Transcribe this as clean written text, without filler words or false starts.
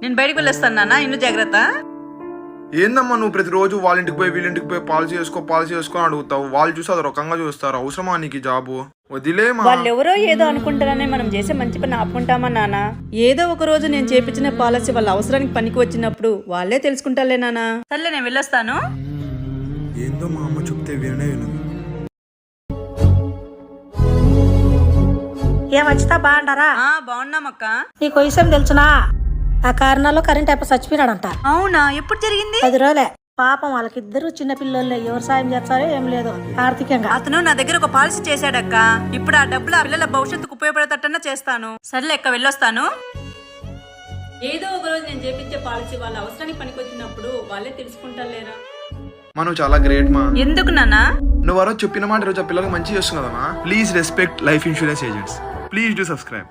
నేను బయటకు వెళ్ళొస్తాను నాన్న, ఇల్లు జాగ్రత్త. ఏందమ్మా నువ్వు ప్రతిరోజు వాళ్ళ ఇంటికి పోయి వీళ్ళింటికి పోయి పాలసీ చేసుకో అని అడుగుతావు. వాళ్ళు చూసి అది రకంగా చూస్తారు. అవసరమా నీకు ఈ జాబు? వదిలేమా. వాళ్ళెవరో ఏదో అనుకుంటారని మనం చేసే మంచి పని ఆపుకుంటామా నాన్న? ఏదో ఒక రోజు నేను చేపించిన పాలసీ వాళ్ళ అవసరానికి పనికి వచ్చినప్పుడు వాళ్ళే తెలుసుకుంటారులే నాన్న. సర్లే నేను వెళ్ళొస్తాను. ఏందో మా అమ్మ చెప్తే వినే వినదు. ఏమచ్చితా బాగుంటారా? బాగున్నామక్క. నీకు విషయం తెలుసునా? ఆ కారణాల్లో కరెంట్ అయిపో చచ్చిపోయినాడంట. అవునా? ఎప్పుడు జరిగింది? 10 రోజులే. పాపం వాళ్ళకిద్దరు చిన్న పిల్లలే. ఎవరు సాయం చేస్తారో ఏం లేదు ఆర్థికంగా. అతను నా దగ్గర ఒక పాలసీ చేశాడక్క. ఇప్పుడు ఆ డబ్బులు ఆ పిల్లల భవిష్యత్తుకు ఉపయోగపడేటట్టన్నా చేస్తాను. సర్లే అక్క, వెళ్ళొస్తాను. ఏదో ఒక రోజు నేను చేపించే పాలసీ వాళ్ళ అవసరానికి పనికి వచ్చినప్పుడు వాళ్ళే తెలుసుకుంటారులేరా. మనం చాలా గ్రేట్ మా. ఎందుకు నాన్న? నువ్వు ఆ రోజు చెప్పిన మాట ఈరోజు ఆ పిల్లలకు మంచి చేస్తున్నావు కదమ్మా. Please respect life insurance agents. Please do subscribe.